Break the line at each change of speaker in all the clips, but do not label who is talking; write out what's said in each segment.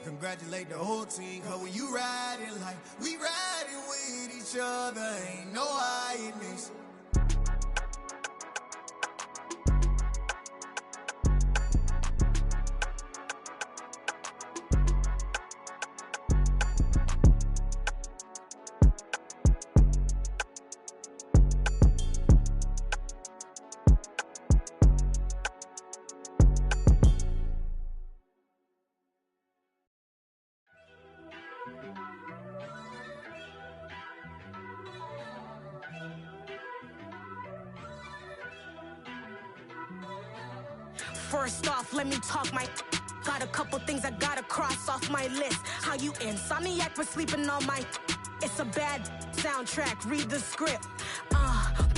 congratulate the whole team. Cause when you riding like we riding with each other, ain't no hiding this.
First off, let me talk my. Got a couple things I gotta cross off my list. How you insomniac for sleeping on my. It's a bad soundtrack, read the script.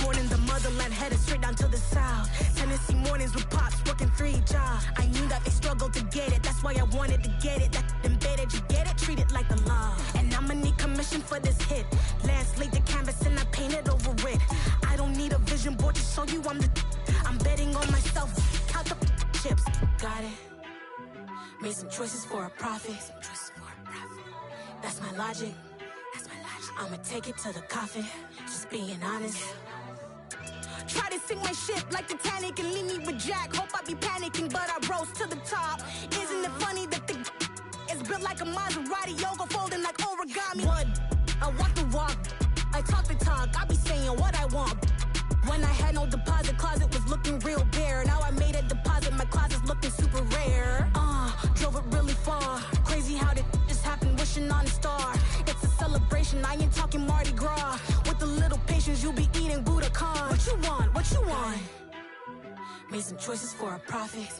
Born in the motherland, headed straight down to the south. Tennessee mornings with pops, working 3 jobs. I knew that they struggled to get it, that's why I wanted to get it. That embedded, you get it? Treat it like the law. And I'ma need commission for this hit. Lance laid the canvas and I painted over it. I don't need a vision board to show you I'm the. I'm betting on myself, count the chips. Got it. Made some choices for a profit. That's my logic. I'ma take it to the coffin. Just being honest. Try to sink my ship like Titanic and leave me with Jack. Hope I be panicking, but I rose to the top. Isn't it funny that the is built like a Maserati, yoga folding like origami? What? I walk the walk, I talk the talk. I be saying what I want. When I had no deposit, closet was looking real bare. Now I made a deposit, my closet's looking super rare. Drove it really far. Crazy how did just happen, wishing on a star. It's a celebration, I ain't talking Mardi Gras. With a little patience, you'll be eating Budokan. What you want? What you want? Made some choices for a profit.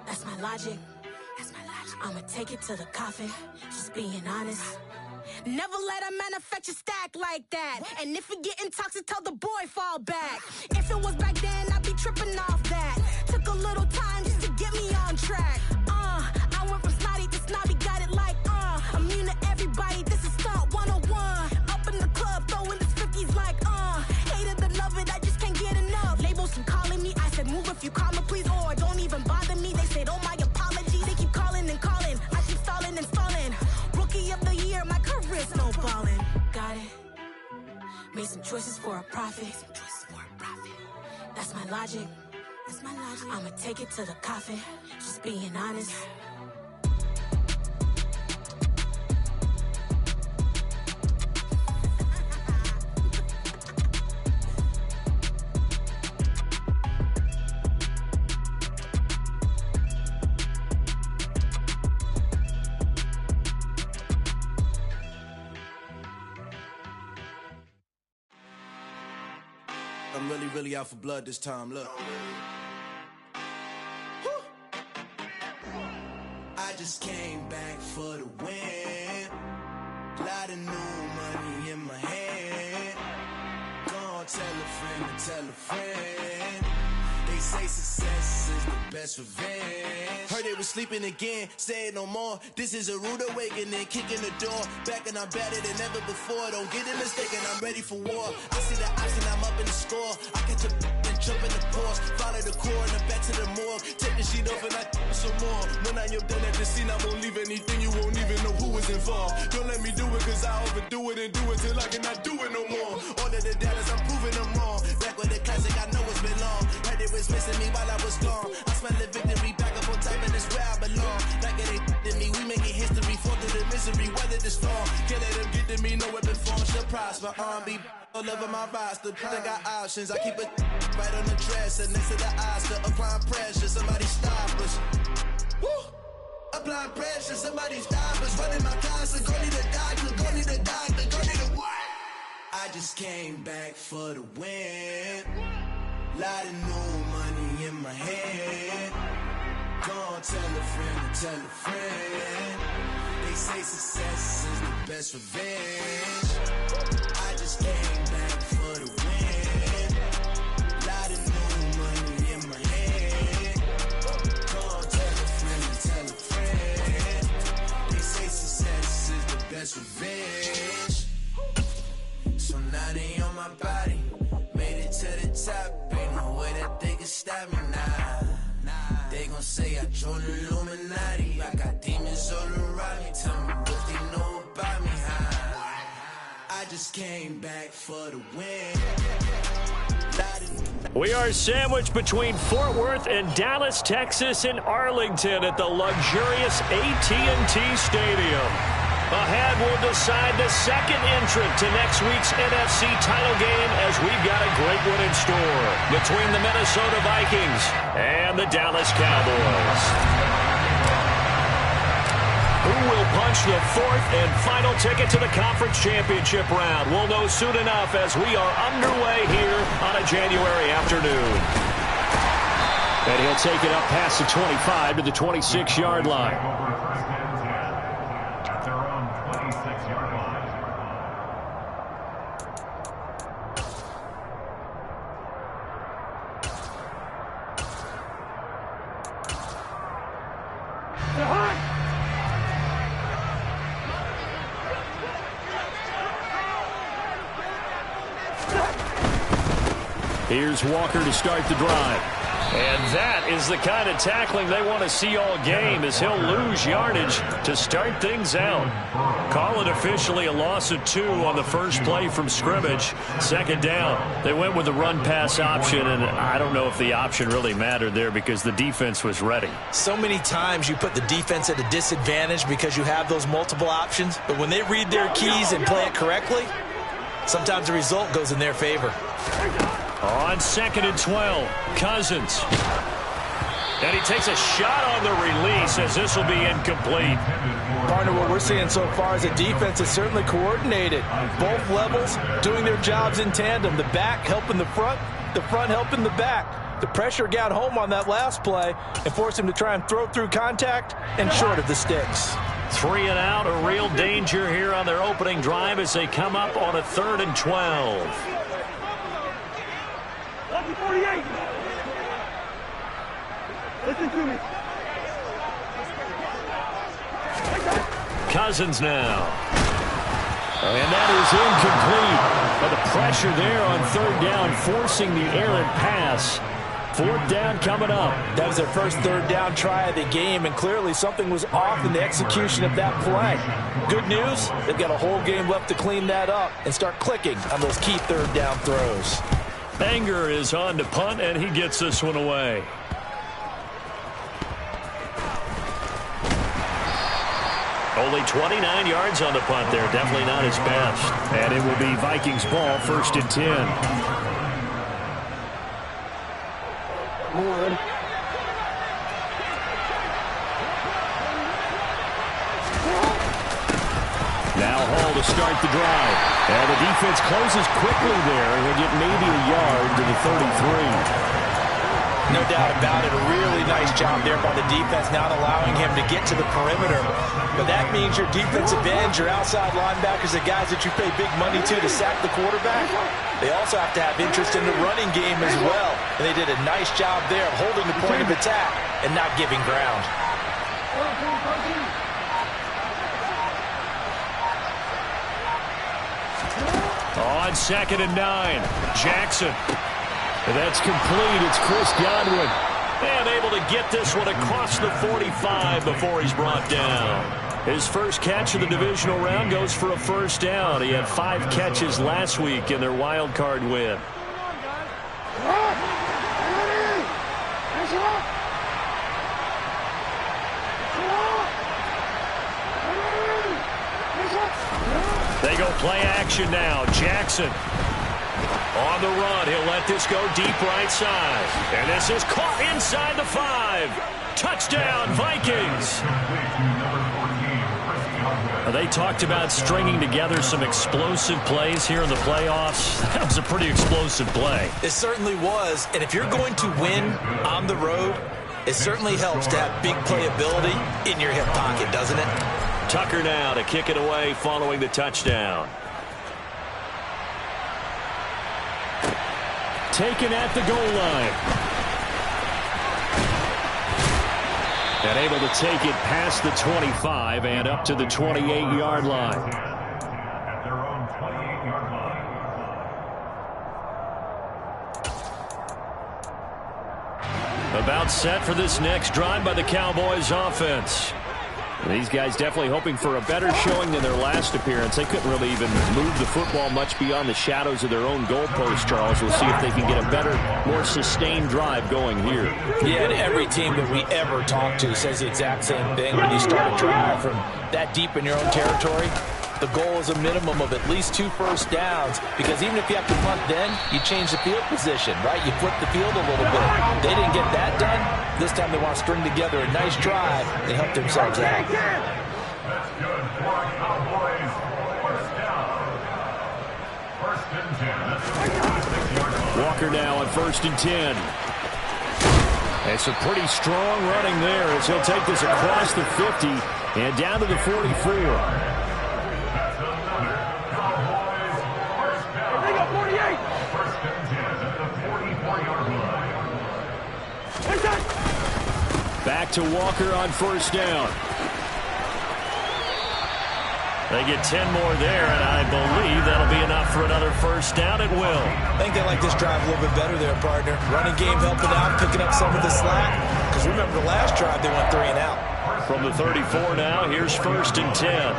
That's my logic. I'ma take it to the coffin. Just being honest. Never let a manufacture stack like that. And if it getting toxic, tell the boy fall back. If it was back then, I'd be tripping off that. Took a little time just to get me on track. I went from snotty to snobby, got it like immune to everybody, this is stunt 101. Up in the club, throwing this 50s like hate it or love it, I just can't get enough. Labels keep calling me, I said move if you call me please, or don't even bother me. They said oh my apologies, they keep calling and calling. I keep stalling and stalling. Rookie of the year, my career's no ballin'. Got it. Made some choices for a profit. That's my logic. I'ma take it to the coffin. Just being honest.
I'm really out for blood this time, look. I just came back for the win. Lot of new money in my hand. Gonna tell a friend. They say success is the best revenge. Heard they was sleeping again, say it no more. This is a rude awakening, kicking the door. Back and I'm better than ever before. Don't get it mistaken, I'm ready for war. I see the option, I'm up in the score. I catch a and jump in the course. Follow the core and then back to the morgue. Take the sheet off and I some more. When I am done at the scene, I won't leave anything. You won't even know who was involved. Don't let me do it cause I overdo it and do it till I cannot do it no more. All of the doubters, I'm proving them wrong. Back with the classic, I know it's been long. Heard they was missing me while I was gone. I smell the victory back up on top and it's where I belong. Like it ain't to me, we making history. Fall through the misery, weather the storm. Can't let them get to me, no weapon form shall prosper. R&B all over my roster. I got options, I keep it right on the dresser next to the Oscar. Applying pressure, somebody stop us. Woo! Applying pressure, somebody stop us. Running my closet, go need a doctor, go need a doctor, go need a what? I just came back for the win. Lot of new money in my hand. Gonna tell a friend. They say success is the best revenge. I just came back for the win. Lot of new money in my hand. Gonna tell a friend. They say success is the best revenge. So now they on my body. Made it to the top. Ain't no way that they can stop me now. They gon' say I joined the Illuminati. I got demons all around me. Tell me what they know about me. I just came back for the win.
We are sandwiched between Fort Worth and Dallas, Texas, and Arlington at the luxurious AT&T Stadium. Ahead, we'll decide the second entrant to next week's NFC title game as we've got a great one in store between the Minnesota Vikings and the Dallas Cowboys. Who will punch the fourth and final ticket to the conference championship round? We'll know soon enough as we are underway here on a January afternoon. And he'll take it up past the 25 to the 26-yard line. Here's Walker to start the drive. And that is the kind of tackling they want to see all game as he'll lose yardage to start things out. Call it officially a loss of 2 on the first play from scrimmage. Second down. They went with the run-pass option, and I don't know if the option really mattered there because the defense was ready.
So many times you put the defense at a disadvantage because you have those multiple options, but when they read their keys and play it correctly, sometimes the result goes in their favor.
On 2nd and 12, Cousins. And he takes a shot on the release as this will be incomplete.
Partner, what we're seeing so far is a defense is certainly coordinated. Both levels doing their jobs in tandem. The back helping the front helping the back. The pressure got home on that last play and forced him to try and throw through contact and short of the sticks.
3 and out, a real danger here on their opening drive as they come up on a 3rd and 12.
48. Listen to me.
Cousins now. And that is incomplete. But the pressure there on 3rd down, forcing the errant pass. 4th down coming up.
That was their first 3rd down try of the game, and clearly something was off in the execution of that play. Good news, they've got a whole game left to clean that up and start clicking on those key 3rd down throws.
Anger is on to punt, and he gets this one away. Only 29 yards on the punt there. Definitely not his best. And it will be Vikings ball, 1st and 10. Now Hall to start the drive. And the defense closes quickly there. He'll get maybe a yard to the 33.
No doubt about it. A really nice job there by the defense, not allowing him to get to the perimeter. But that means your defensive ends, your outside linebackers, the guys that you pay big money to sack the quarterback, they also have to have interest in the running game as well. And they did a nice job there of holding the point of attack and not giving ground.
On 2nd and 9, Jackson. That's complete. It's Chris Godwin. And able to get this one across the 45 before he's brought down. His first catch of the divisional round goes for a 1st down. He had 5 catches last week in their wild card win. They go play action now. Jackson on the run. He'll let this go deep right side. And this is caught inside the 5. Touchdown, Vikings. They talked about stringing together some explosive plays here in the playoffs. That was a pretty explosive play.
It certainly was. And if you're going to win on the road, it certainly helps to have big playability in your hip pocket, doesn't it?
Tucker now to kick it away following the touchdown. Taken at the goal line. And able to take it past the 25 and up to the 28-yard line.
At their own 28-yard line.
About set for this next drive by the Cowboys offense. These guys definitely hoping for a better showing than their last appearance. They couldn't really even move the football much beyond the shadows of their own goalpost, Charles. We'll see if they can get a better, more sustained drive going here.
Yeah, and every team that we ever talk to says the exact same thing. When you start a drive from that deep in your own territory, the goal is a minimum of at least 2 first downs, because even if you have to punt then, you change the field position, right? You flip the field a little bit. They didn't get that done. This time they want to string together a nice drive and help themselves out.
That's good for our Cowboys. First down. First and 10. That's the 46-yard line.
Walker now on 1st and 10. It's a pretty strong running there as he'll take this across the 50 and down to the 44. Back to Walker on 1st down. They get 10 more there, and I believe that'll be enough for another 1st down. It will.
I think they like this drive a little bit better there, partner. Running game helping out, picking up some of the slack. Because remember, the last drive they went 3 and out.
From the 34 now, here's 1st and 10.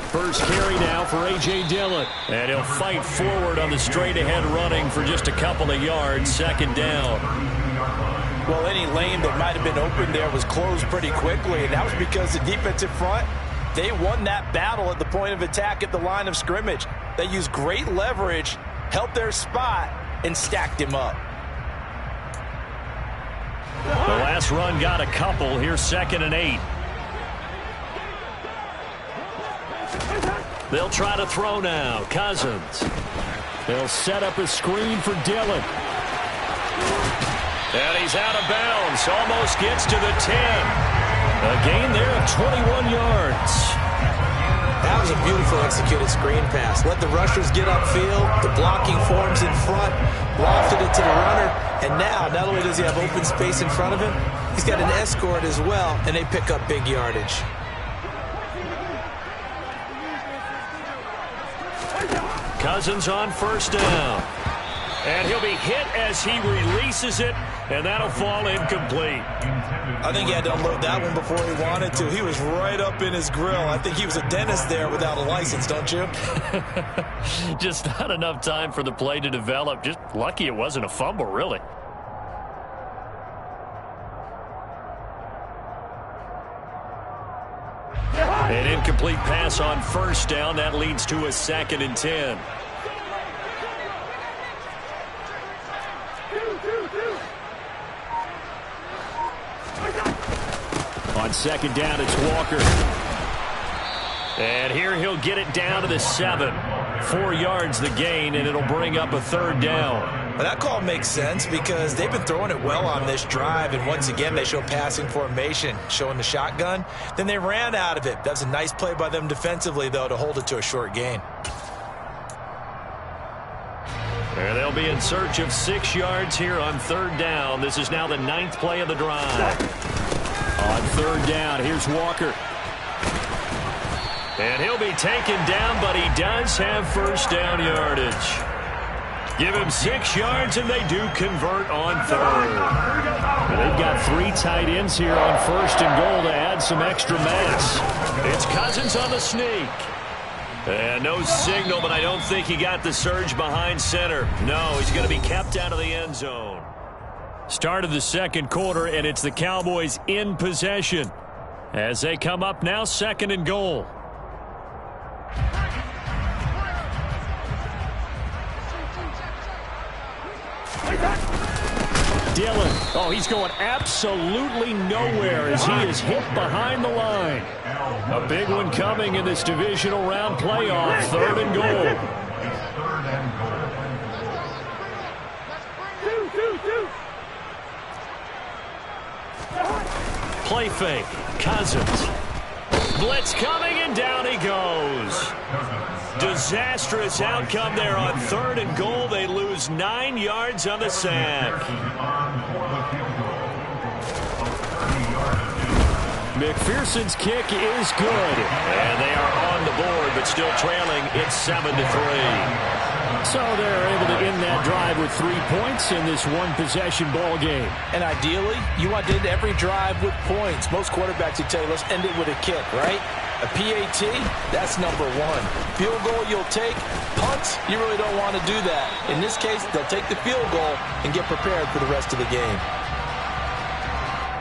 First carry now for A.J. Dillon. And he'll fight forward on the straight-ahead running for just a couple of yards. 2nd down.
Well, any lane that might have been open there was closed pretty quickly, and that was because the defensive front, they won that battle at the point of attack at the line of scrimmage. They used great leverage, helped their spot, and stacked him up.
The last run got a couple. Here's 2nd and 8. They'll try to throw now. Cousins. They'll set up a screen for Dillon. And he's out of bounds. Almost gets to the 10. A gain there of 21 yards.
That was a beautiful executed screen pass. Let the rushers get upfield. The blocking forms in front. Lofted it to the runner. And now, not only does he have open space in front of him, he's got an escort as well, and they pick up big yardage.
Cousins on 1st down. And he'll be hit as he releases it, and that'll fall incomplete.
I think he had to unload that one before he wanted to. He was right up in his grill. I think he was a dentist there without a license, don't you?
Just not enough time for the play to develop. Just lucky it wasn't a fumble, really. An incomplete pass on 1st down. That leads to a 2nd and 10. On 2nd down, it's Walker. And here he'll get it down to the 7. 4 yards the gain, and it'll bring up a 3rd down.
Well, that call makes sense because they've been throwing it well on this drive, and once again they show passing formation, showing the shotgun. Then they ran out of it. That was a nice play by them defensively, though, to hold it to a short gain.
And they'll be in search of 6 yards here on 3rd down. This is now the 9th play of the drive. On 3rd down, here's Walker. And he'll be taken down, but he does have 1st down yardage. Give him 6 yards, and they do convert on 3rd. And they've got 3 tight ends here on 1st and goal to add some extra mass. It's Cousins on the sneak. And no signal, but I don't think he got the surge behind center. No, he's going to be kept out of the end zone. Start of the 2nd quarter, and it's the Cowboys in possession as they come up now 2nd and goal. Dillon. Oh, he's going absolutely nowhere as he is hit behind the line. A big one coming in this divisional round playoff. 3rd and goal. Play fake. Cousins. Blitz coming, and down he goes. Disastrous outcome there on 3rd and goal. They lose 9 yards on the sack. McPherson's kick is good. And they are on the board, but still trailing. It's 7-3. So they're able to end that drive tied with 3 points in this one-possession ball game.
And ideally, you want to end every drive with points. Most quarterbacks would tell you, let's end it with a kick, right? A PAT, that's number one. Field goal you'll take. Punts, you really don't want to do that. In this case, they'll take the field goal and get prepared for the rest of the game.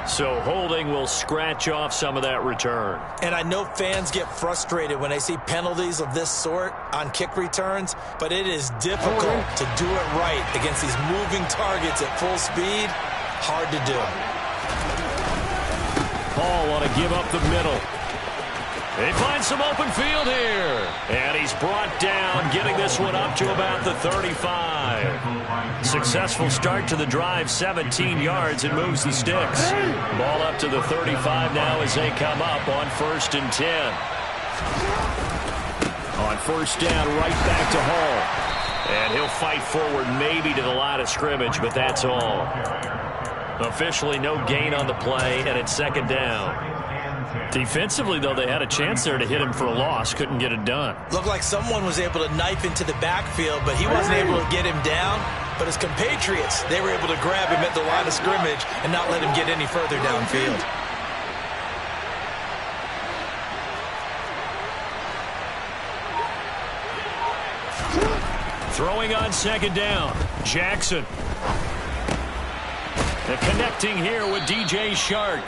So holding will scratch off some of that return.
And I know fans get frustrated when they see penalties of this sort on kick returns, but it is difficult to do it right against these moving targets at full speed. Hard to do.
Paul want to give up the middle. They find some open field here. And he's brought down, getting this one up to about the 35. Successful start to the drive, 17 yards, and moves the sticks. Ball up to the 35 now as they come up on 1st and 10. On 1st down, right back to Hall. And he'll fight forward maybe to the line of scrimmage, but that's all. Officially no gain on the play, and it's 2nd down. Defensively, though, they had a chance there to hit him for a loss. Couldn't get it done.
Looked like someone was able to knife into the backfield, but he wasn't able to get him down. But his compatriots, they were able to grab him at the line of scrimmage and not let him get any further downfield.
Throwing on 2nd down, Jackson. And connecting here with DJ Shark.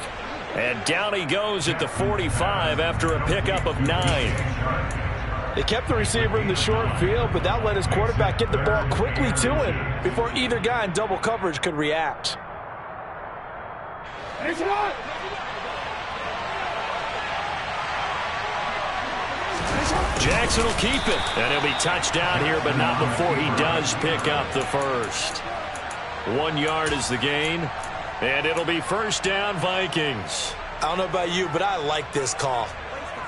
And down he goes at the 45 after a pickup of 9.
They kept the receiver in the short field, but that let his quarterback get the ball quickly to him before either guy in double coverage could react.
Jackson will keep it. And he'll be touchdown here, but not before he does pick up the first. 1 yard is the gain. And it'll be 1st down, Vikings.
I don't know about you, but I like this call.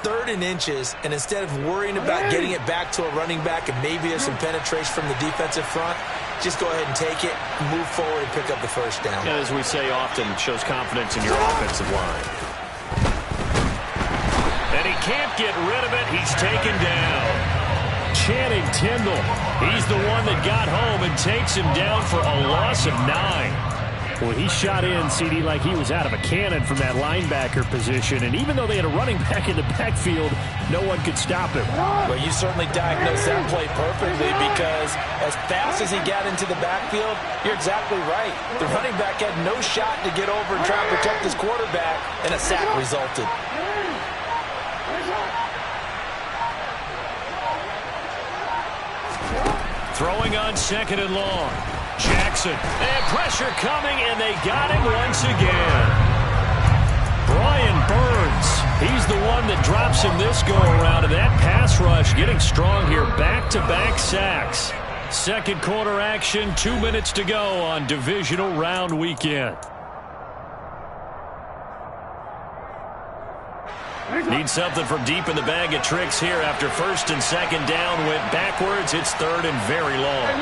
3rd and inches, and instead of worrying about getting it back to a running back and maybe there's some penetration from the defensive front, just go ahead and take it, move forward, and pick up the 1st down.
And as we say often, shows confidence in your offensive line. And he can't get rid of it. He's taken down. Channing Tindall. He's the one that got home and takes him down for a loss of 9. Well, he shot in, CD, like he was out of a cannon from that linebacker position. And even though they had a running back in the backfield, no one could stop him.
Well, you certainly diagnosed that play perfectly because as fast as he got into the backfield, you're exactly right. The running back had no shot to get over and try to protect his quarterback, and a sack resulted.
Throwing on 2nd and long. Jackson, and pressure coming, and they got him once again. Brian Burns, he's the one that drops him this go-around, and that pass rush getting strong here. Back-to-back sacks. 2nd quarter action, 2 minutes to go on divisional round weekend. Need something from deep in the bag of tricks here after 1st and 2nd down. Went backwards. It's 3rd and very long.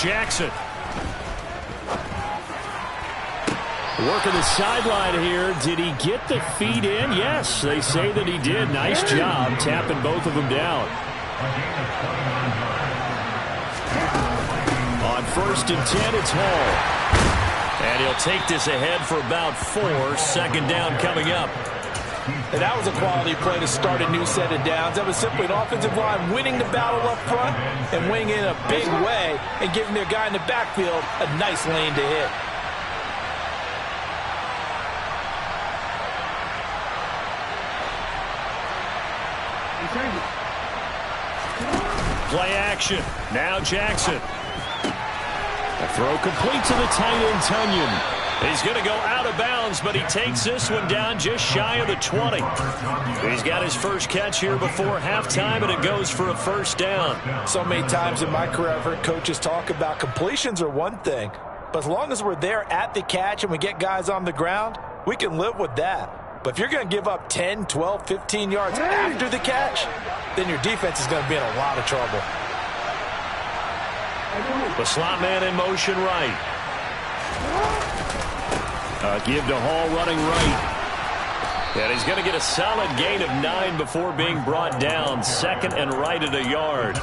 Jackson. Working the sideline here. Did he get the feet in? Yes, they say that he did. Nice job tapping both of them down. On 1st and 10, it's Hall. And he'll take this ahead for about 4. 2nd down coming up.
And that was a quality play to start a new set of downs. That was simply an offensive line winning the battle up front and winning in a big way and giving their guy in the backfield a nice lane to hit.
Play action. Now Jackson. A throw complete to the tight end, Tunyon. He's going to go out of bounds, but he takes this one down just shy of the 20. He's got his first catch here before halftime, and it goes for a 1st down.
So many times in my career I've heard coaches talk about completions are one thing, but as long as we're there at the catch and we get guys on the ground, we can live with that. But if you're going to give up 10, 12, 15 yards after the catch, then your defense is going to be in a lot of trouble.
The slot man in motion right. Give to Hall running right. And he's going to get a solid gain of 9 before being brought down. Second and right at a yard.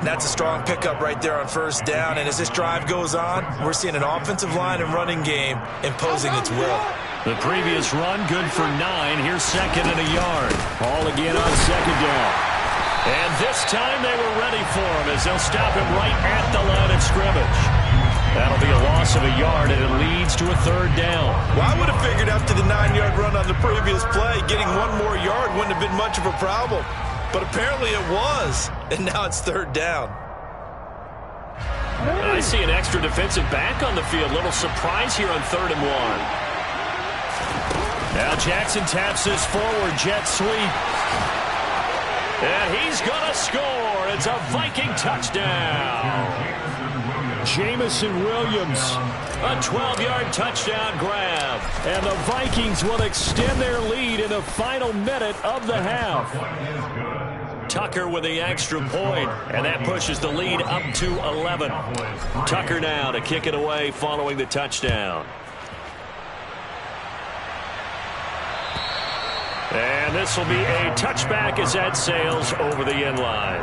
That's a strong pickup right there on first down. And as this drive goes on, we're seeing an offensive line and running game imposing its will.
The previous run, good for 9. Here's second and a yard. Hall again on second down. And this time they were ready for him as they'll stop him right at the line of scrimmage. That'll be a loss of a yard, and it leads to a third down.
Well, I would have figured after the 9-yard run on the previous play, getting one more yard wouldn't have been much of a problem. But apparently it was, and now it's third down.
I see an extra defensive back on the field. Little surprise here on 3rd and 1. Now Jackson taps this forward, jet sweep. And he's going to score. It's a Viking touchdown. Jamison Williams, a 12-yard touchdown grab. And the Vikings will extend their lead in the final minute of the half. Tucker with the extra point, and that pushes the lead up to 11. Tucker now to kick it away following the touchdown. And this will be a touchback as that sails over the end line.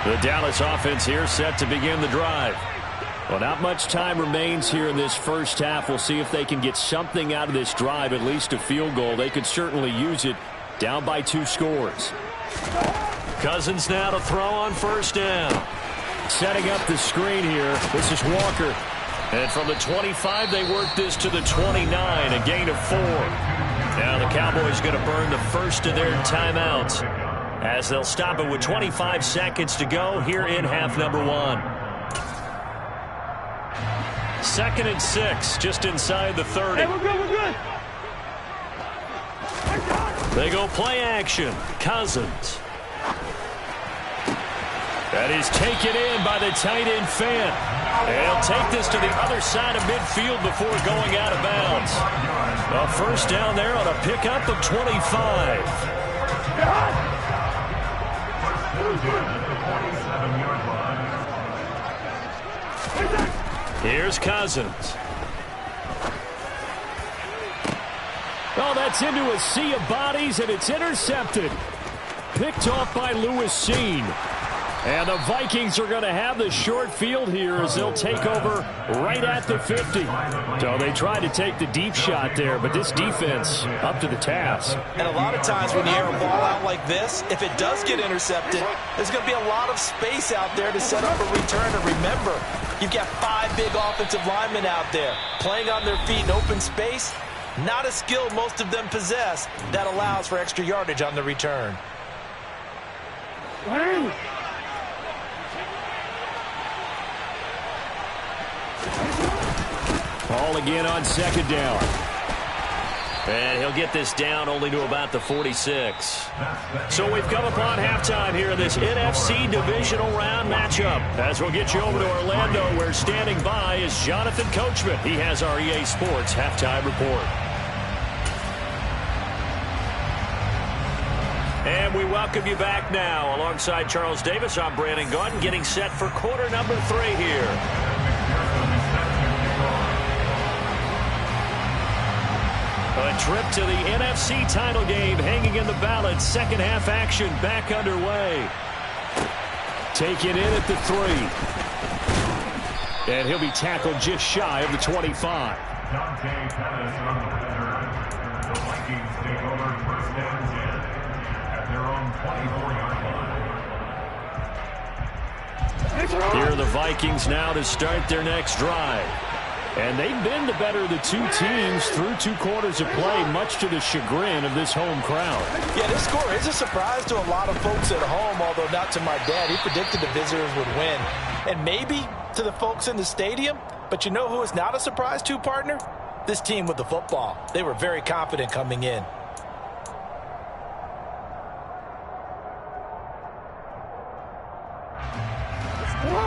The Dallas offense here set to begin the drive. Well, not much time remains here in this first half. We'll see if they can get something out of this drive, at least a field goal. They could certainly use it, down by 2 scores. Cousins now to throw on first down. Setting up the screen here. This is Walker. And from the 25, they work this to the 29, a gain of 4. Now the Cowboys going to burn the first of their timeouts, as they'll stop it with 25 seconds to go here in half number 1. 2nd and 6, just inside the 30.
Hey, we're good.
They go play action. Cousins. That is taken in by the tight end Fant. And he'll take this to the other side of midfield before going out of bounds. A first down there on a pickup of 25. Here's Cousins. Oh, that's into a sea of bodies, and it's intercepted. Picked off by Lewis Seen. And the Vikings are going to have the short field here as they'll take over right at the 50. So they tried to take the deep shot there, but this defense up to the task.
And a lot of times when you air a ball out like this, if it does get intercepted, there's going to be a lot of space out there to set up a return. And remember, you've got 5 big offensive linemen out there playing on their feet in open space. Not a skill most of them possess that allows for extra yardage on the return.
Ball again on second down. And he'll get this down only to about the 46. So we've come upon halftime here in this NFC divisional round matchup. As we'll get you over to Orlando, where standing by is Jonathan Coachman. He has our EA Sports halftime report. And we welcome you back now. Alongside Charles Davis, I'm Brandon Gaudin, getting set for quarter number 3 here. A trip to the NFC title game hanging in the balance. Second half action back underway. Taken in at the 3. And he'll be tackled just shy of the 25.
The Vikings take over first down 10 at their own 24-yard line.
Here are the Vikings now to start their next drive. And they've been the better of the 2 teams through 2 quarters of play, much to the chagrin of this home crowd.
Yeah, this score is a surprise to a lot of folks at home, although not to my dad. He predicted the visitors would win. And maybe to the folks in the stadium, but you know who is not a surprise to, partner? This team with the football. They were very confident coming in.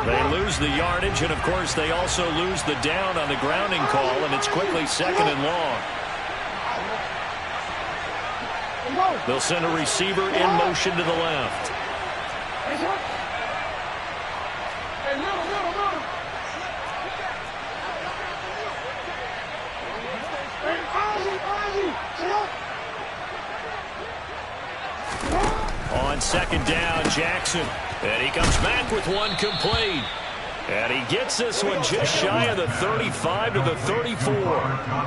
They lose the yardage, and, of course, they also lose the down on the grounding call, and it's quickly second and long. They'll send a receiver in motion to the left. On second down, Jackson. And he comes back with one complete. And he gets this one just shy of the 35 to the 34.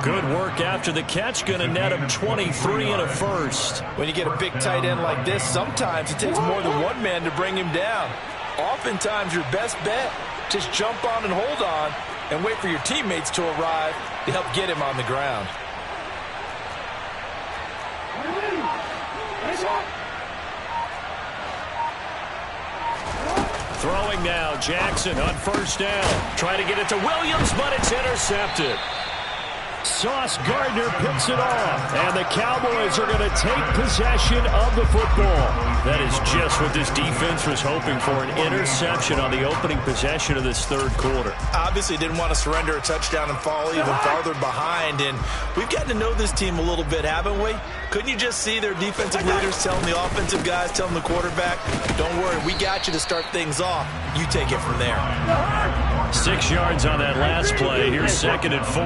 Good work after the catch. Going to net him 23 and a first.
When you get a big tight end like this, sometimes it takes more than one man to bring him down. Oftentimes, your best bet, just jump on and hold on and wait for your teammates to arrive to help get him on the ground.
Throwing now, Jackson on first down. Trying to get it to Williams, but it's intercepted. Sauce Gardner picks it off, and the Cowboys are going to take possession of the football. That is just what this defense was hoping for, an interception on the opening possession of this third quarter.
Obviously didn't want to surrender a touchdown and fall even farther behind, and we've gotten to know this team a little bit, haven't we? Couldn't you just see their defensive leaders telling the offensive guys, telling the quarterback, don't worry, we got you to start things off. You take it from there.
6 yards on that last play. Here's second and 4.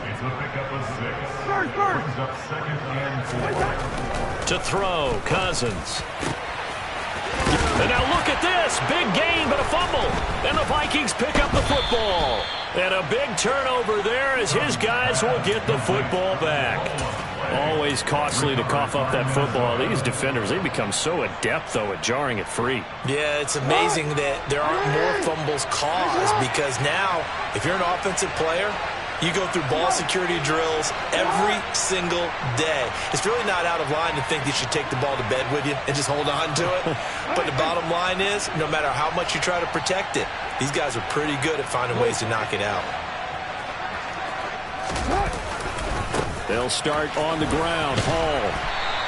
It's a pickup of 6. Brings up second and 4.
To throw, Cousins. And now look at this. Big gain, but a fumble. And the Vikings pick up the football. And a big turnover there as his guys will get the football back. Always costly to cough up that football. These defenders, they become so adept, though, at jarring it free.
Yeah, it's amazing that there aren't more fumbles caused, because now, if you're an offensive player, you go through ball security drills every single day. It's really not out of line to think you should take the ball to bed with you and just hold on to it. But the bottom line is, no matter how much you try to protect it, these guys are pretty good at finding ways to knock it out.
They'll start on the ground. Hall.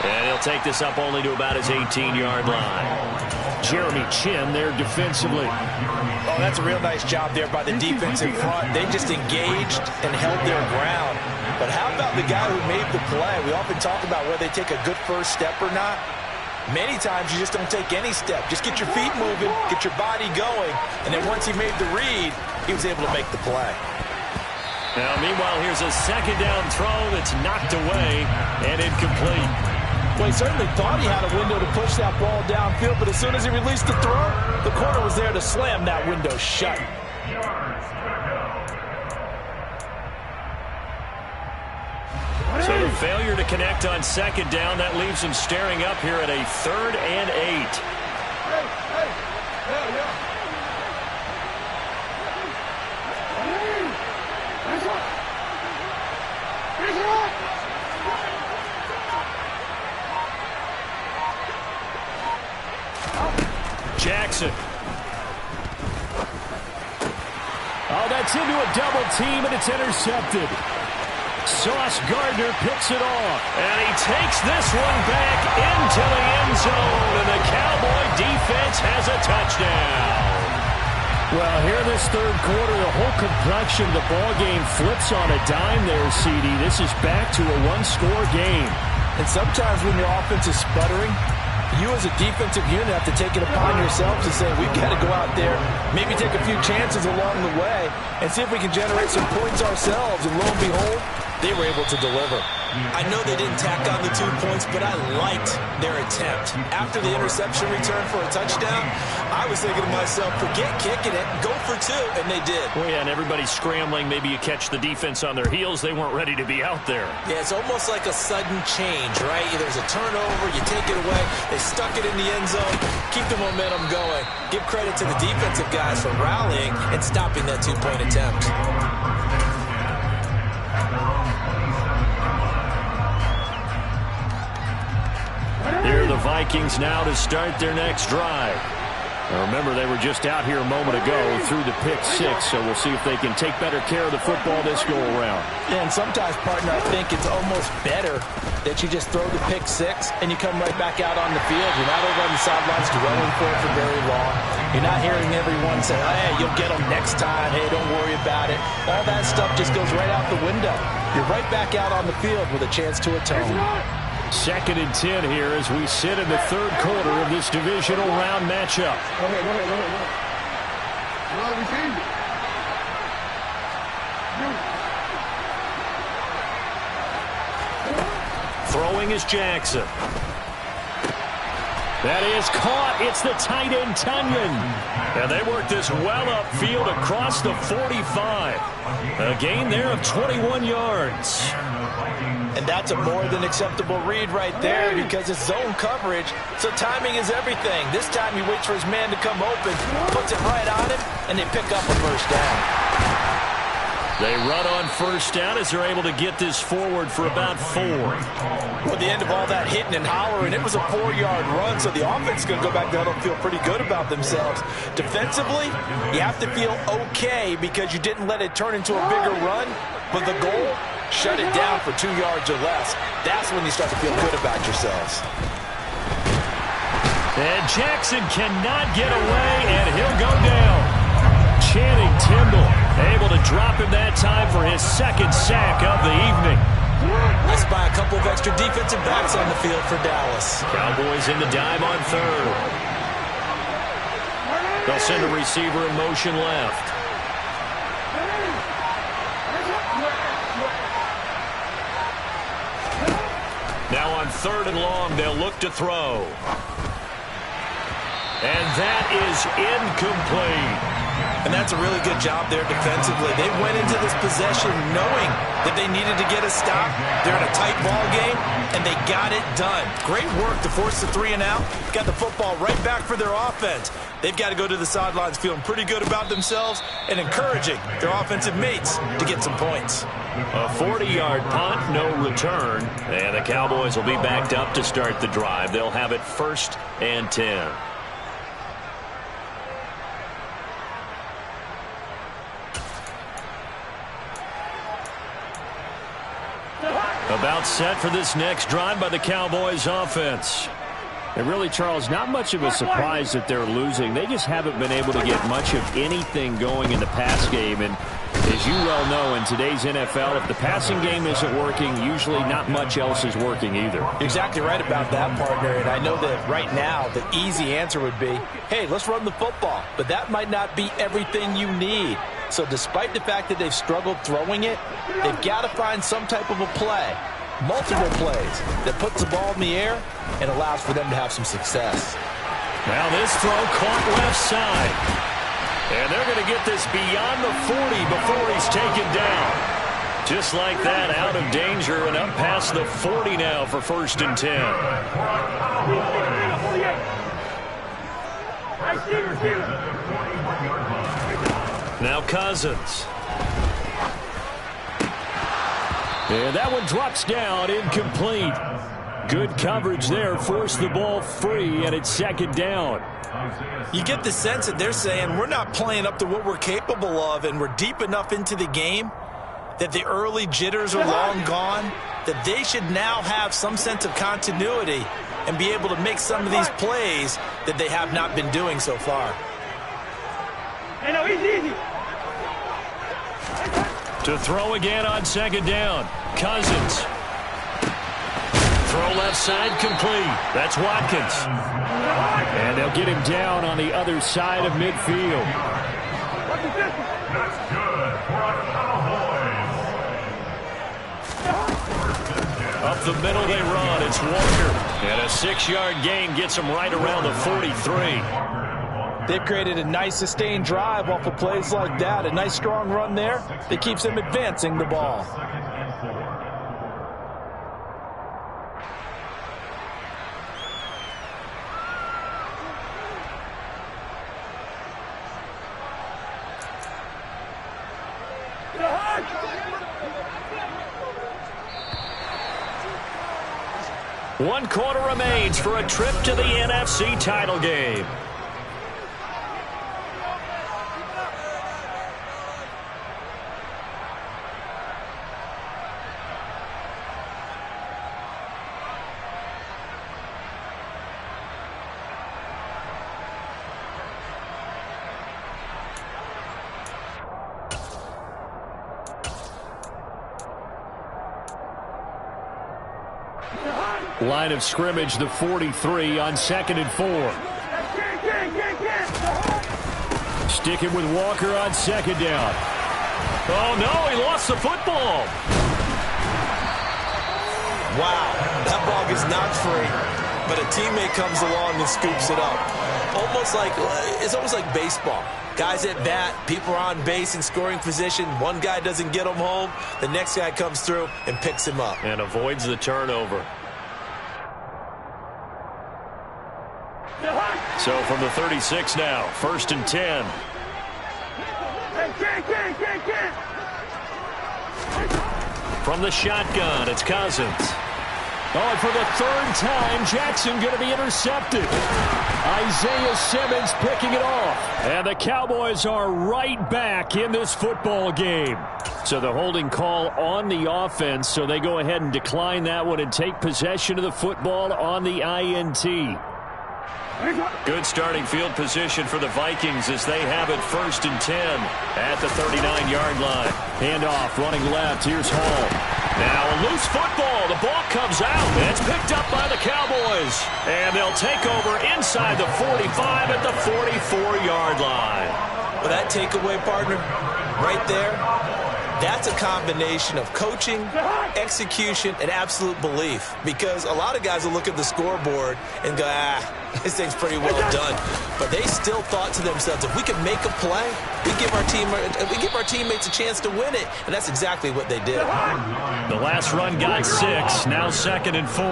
And he'll take this up only to about his 18-yard line. Jeremy Chin there defensively.
Oh, that's a real nice job there by the defense in front. They just engaged and held their ground. But how about the guy who made the play? We often talk about whether they take a good first step or not. Many times you just don't take any step. Just get your feet moving, get your body going, and then once he made the read, he was able to make the play.
Now, meanwhile, here's a second down throw that's knocked away and incomplete.
Well, he certainly thought he had a window to push that ball downfield, but as soon as he released the throw, the corner was there to slam that window shut.
So the failure to connect on second down, that leaves him staring up here at a 3rd and 8. Jackson. Oh, that's into a double team, and it's intercepted. Sauce Gardner picks it off. And he takes this one back into the end zone, and the Cowboy defense has a touchdown. Well, here this third quarter, the whole complexion of the ball game flips on a dime there, CD. This is back to a one-score game.
And sometimes when your offense is sputtering, you as a defensive unit have to take it upon yourselves to say, we've got to go out there, maybe take a few chances along the way, and see if we can generate some points ourselves. And lo and behold, they were able to deliver. I know they didn't tack on the 2 points, but I liked their attempt. After the interception return for a touchdown, I was thinking to myself, forget kicking it, go for 2, and they did.
Well, yeah, and everybody's scrambling. Maybe you catch the defense on their heels. They weren't ready to be out there.
Yeah, it's almost like a sudden change, right? There's a turnover, you take it away, they stuck it in the end zone, keep the momentum going. Give credit to the defensive guys for rallying and stopping that 2-point attempt.
Here are the Vikings now to start their next drive. Now remember, they were just out here a moment ago through the pick 6, so we'll see if they can take better care of the football this go-around.
Yeah, and sometimes, partner, I think it's almost better that you just throw the pick 6 and you come right back out on the field. You're not over on the sidelines dwelling for it for very long. You're not hearing everyone say, hey, you'll get them next time. Hey, don't worry about it. All that stuff just goes right out the window. You're right back out on the field with a chance to atone.
2nd and 10 here as we sit in the 3rd quarter of this divisional round matchup.
Go ahead.
Throwing is Jackson. That is caught. It's the tight end, Tunyon. And they work this well upfield across the 45. A gain there of 21 yards.
And that's a more than acceptable read right there because it's zone coverage, so timing is everything. This time he waits for his man to come open, puts it right on him, and they pick up a first down.
They run on first down as they're able to get this forward for about 4.
Well, at the end of all that hitting and hollering, it was a 4-yard run, so the offense is going to go back down and feel pretty good about themselves. Defensively, you have to feel okay because you didn't let it turn into a bigger run, but the goal, shut it down for 2 yards or less. That's when you start to feel good about yourselves.
And Jackson cannot get away, and he'll go down. Channing Tindall able to drop him that time for his 2nd sack of the evening.
Let's buy a couple of extra defensive backs on the field for Dallas.
Cowboys in the dime on 3rd. They'll send a receiver in motion left. Now on 3rd and long, they'll look to throw. And that is incomplete.
And that's a really good job there defensively. They went into this possession knowing that they needed to get a stop. They're in a tight ball game, and they got it done. Great work to force the 3 and out. Got the football right back for their offense. They've got to go to the sidelines feeling pretty good about themselves and encouraging their offensive mates to get some points.
A 40-yard punt, no return. And the Cowboys will be backed up to start the drive. They'll have it 1st and 10. About set for this next drive by the Cowboys offense.
And really, Charles, not much of a surprise that they're losing. They just haven't been able to get much of anything going in the pass game. And as you well know, in today's NFL, if the passing game isn't working, usually not much else is working either.
You're exactly right about that, partner. And I know that right now the easy answer would be, hey, let's run the football. But that might not be everything you need. So despite the fact that they've struggled throwing it, they've got to find some type of a play, multiple plays, that puts the ball in the air and allows for them to have some success.
Now this throw caught left side. And they're going to get this beyond the 40 before he's taken down. Just like that, out of danger and up past the 40 now for 1st and 10. Now Cousins. And that one drops down, incomplete. Good coverage there, forced the ball free, and it's 2nd down.
You get the sense that they're saying we're not playing up to what we're capable of, and we're deep enough into the game that the early jitters are long gone, that they should now have some sense of continuity and be able to make some of these plays that they have not been doing so far.
To throw again on 2nd down. Cousins. Throw left side complete. That's Watkins.
And they'll get him down on the other side of midfield.
That's good for a Cowboys.
Up the middle they run. It's Walker. And a 6-yard gain gets him right around the 43.
They've created a nice sustained drive off of plays like that. A nice strong run there that keeps them advancing the ball.
One quarter remains for a trip to the NFC title game.
Line of scrimmage, the 43 on 2nd and 4. Sticking with Walker on 2nd down. Oh, no, he lost the football.
Wow, that ball gets knocked free, but a teammate comes along and scoops it up. It's almost like baseball. Guys at bat, people are on base in scoring position. One guy doesn't get him home. The next guy comes through and picks him up.
And avoids the turnover. So from the 36 now, 1st and 10. From the shotgun, it's Cousins. Oh, and for the 3rd time, Jackson going to be intercepted. Isaiah Simmons picking it off. And the Cowboys are right back in this football game. So the holding call on the offense, so they go ahead and decline that one and take possession of the football on the INT. Good starting field position for the Vikings as they have it 1st and 10 at the 39-yard line. Handoff, running left. Here's Hall. Now a loose football. The ball comes out. It's picked up by the Cowboys. And they'll take over inside the 45 at the 44-yard line.
Well, that takeaway, partner, right there, that's a combination of coaching, execution, and absolute belief. Because a lot of guys will look at the scoreboard and go, this thing's pretty well done. But they still thought to themselves, if we can make a play, we give our teammates a chance to win it. And that's exactly what they did.
The last run got 6. Now 2nd and 4.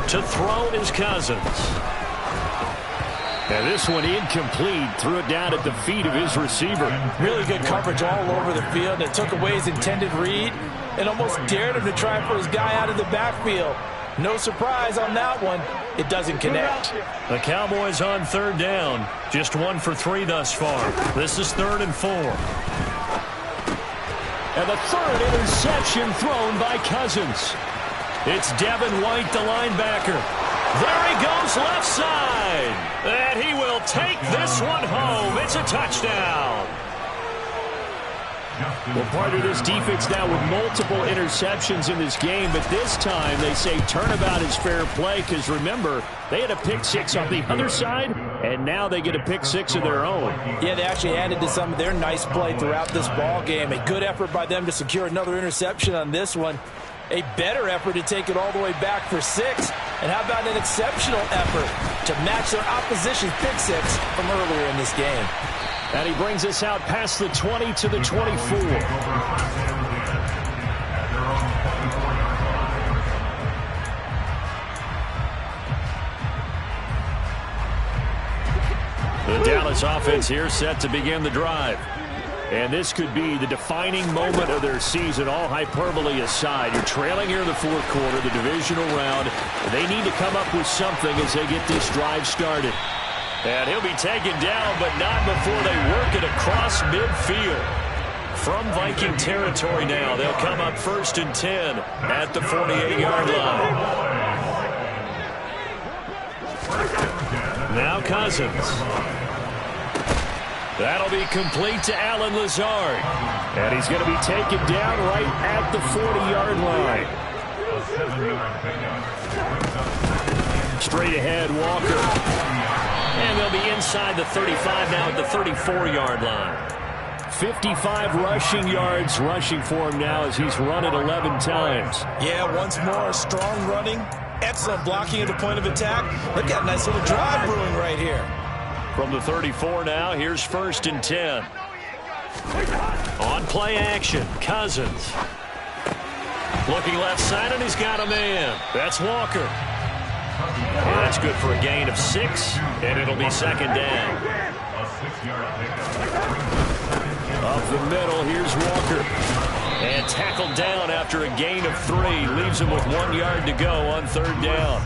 To throw is Cousins. And this one incomplete. Threw it down at the feet of his receiver.
Really good coverage all over the field. It took away his intended read and almost dared him to try and put his guy out of the backfield. No surprise on that one. It doesn't connect.
The Cowboys on 3rd down. Just 1 for 3 thus far. This is 3rd and 4. And the 3rd interception thrown by Cousins. It's Devin White, the linebacker. There he goes left side. And he will take this one home. It's a touchdown. Well, part of this defense now with multiple interceptions in this game, but this time they say turnabout is fair play because, remember, they had a pick 6 on the other side, and now they get a pick 6 of their own.
Yeah, they actually added to some of their nice play throughout this ball game. A good effort by them to secure another interception on this one. A better effort to take it all the way back for 6. And how about an exceptional effort to match their opposition's pick 6 from earlier in this game.
And he brings us out past the 20 to the 24. The Dallas offense here set to begin the drive. And this could be the defining moment of their season, all hyperbole aside. You're trailing here in the 4th quarter, the divisional round. They need to come up with something as they get this drive started. And he'll be taken down, but not before they work it across midfield. From Viking territory now, they'll come up 1st and 10 at the 48-yard line. Now Cousins. That'll be complete to Allen Lazard. And he's going to be taken down right at the 40-yard line. Straight ahead, Walker. And they'll be inside the 35 now at the 34-yard line. 55 rushing yards rushing for him now as he's run it 11 times.
Yeah, once more, strong running. Excellent blocking at the point of attack. They've got a nice little drive brewing right here.
From the 34 now, here's 1st and 10. On play action, Cousins. Looking left side, and he's got a man. That's Walker. And that's good for a gain of 6, and it'll be 2nd down. Up the middle, here's Walker. And tackled down after a gain of 3. Leaves him with 1 yard to go on 3rd down.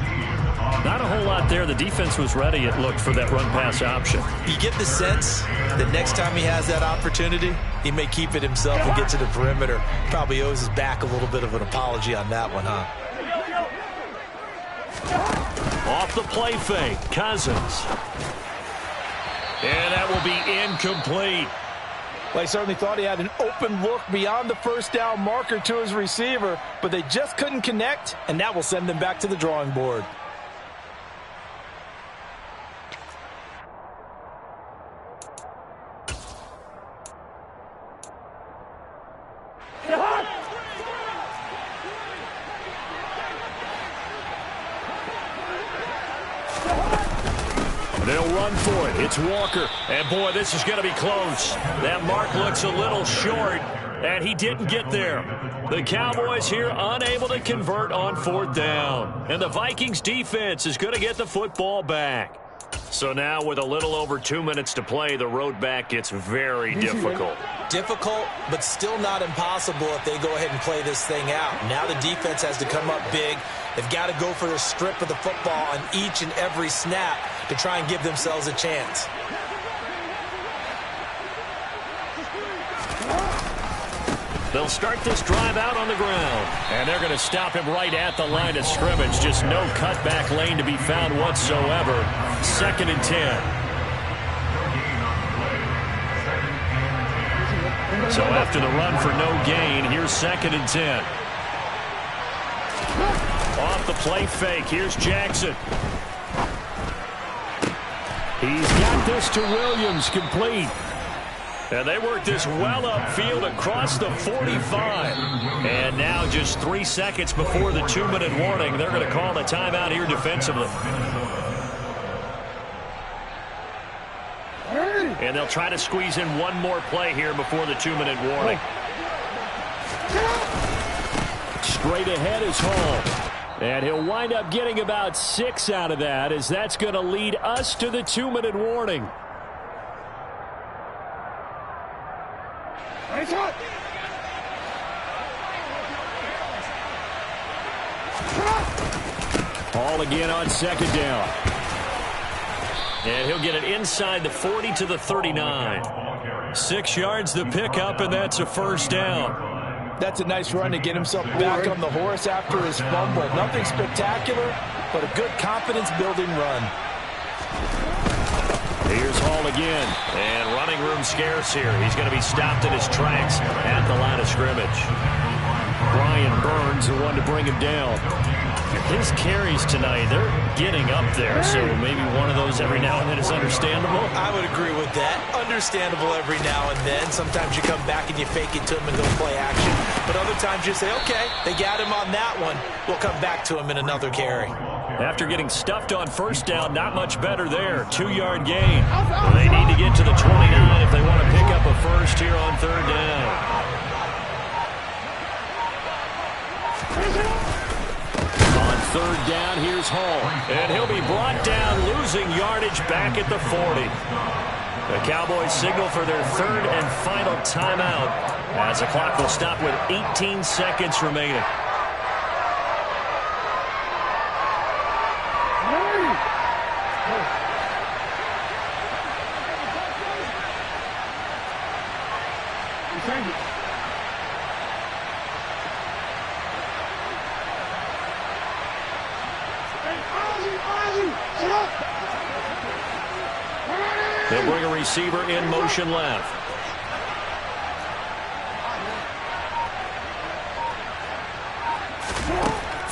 Not a whole lot there. The defense was ready, it looked, for that run-pass option.
You get the sense that next time he has that opportunity, he may keep it himself and get to the perimeter. Probably owes his back a little bit of an apology on that one, huh?
Off the play fake, Cousins. And that will be incomplete.
Well, he certainly thought he had an open look beyond the first down marker to his receiver, but they just couldn't connect, and that will send them back to the drawing board.
They'll run for it. It's Walker. And, boy, this is going to be close. That mark looks a little short, and he didn't get there. The Cowboys here unable to convert on 4th down. And the Vikings defense is going to get the football back. So now with a little over 2 minutes to play, the road back gets very difficult.
Difficult, but still not impossible if they go ahead and play this thing out. Now the defense has to come up big. They've got to go for the strip of the football on each and every snap to try and give themselves a chance.
They'll start this drive out on the ground. And they're going to stop him right at the line of scrimmage. Just no cutback lane to be found whatsoever. 2nd and 10. So after the run for no gain, here's 2nd and 10. Off the play fake, here's Jackson. He's got this to Williams, complete. And they work this well upfield across the 45. And now just 3 seconds before the 2-minute warning, they're going to call the timeout here defensively. And they'll try to squeeze in one more play here before the 2-minute warning. Straight ahead is Hall. And he'll wind up getting about 6 out of that, as that's going to lead us to the 2-minute warning. Hall again on 2nd down. And he'll get it inside the 40 to the 39. 6 yards the pickup, and that's a 1st down.
That's a nice run to get himself back on the horse after his fumble. Nothing spectacular, but a good confidence-building run.
Here's Hall again, and running room scarce here. He's going to be stopped in his tracks at the line of scrimmage. Brian Burns, the one to bring him down. His carries tonight, they're getting up there, so maybe one of those every now and then is understandable.
I would agree with that. Understandable every now and then. Sometimes you come back and you fake it to him and go play action. But other times you say, okay, they got him on that one. We'll come back to him in another carry.
After getting stuffed on 1st down, not much better there. 2-yard gain. They need to get to the 29 if they want to pick up a 1st here on 3rd down. On 3rd down, here's Hall. And he'll be brought down, losing yardage back at the 40. The Cowboys signal for their 3rd and final timeout, as the clock will stop with 18 seconds remaining. They'll bring a receiver in motion left.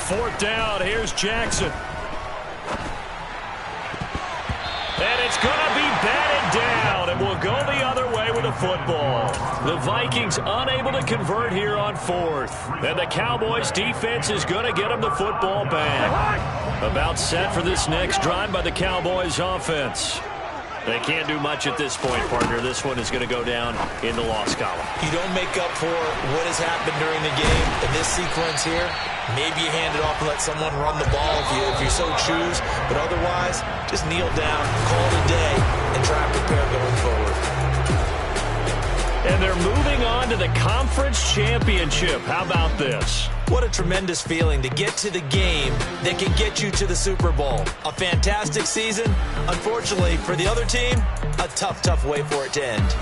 Fourth down, here's Jackson. And it's going to be batted down, and we'll go the other way with the football. The Vikings unable to convert here on 4th. And the Cowboys defense is going to get them the football back. About set for this next drive by the Cowboys offense. They can't do much at this point, partner. This one is going to go down in the loss column.
You don't make up for what has happened during the game. In this sequence here, maybe you hand it off and let someone run the ball if you so choose. But otherwise, just kneel down, call it a day, and try and prepare going forward.
And they're moving on to the conference championship. How about this?
What a tremendous feeling to get to the game that can get you to the Super Bowl. A fantastic season. Unfortunately, for the other team, a tough, tough way for it to end.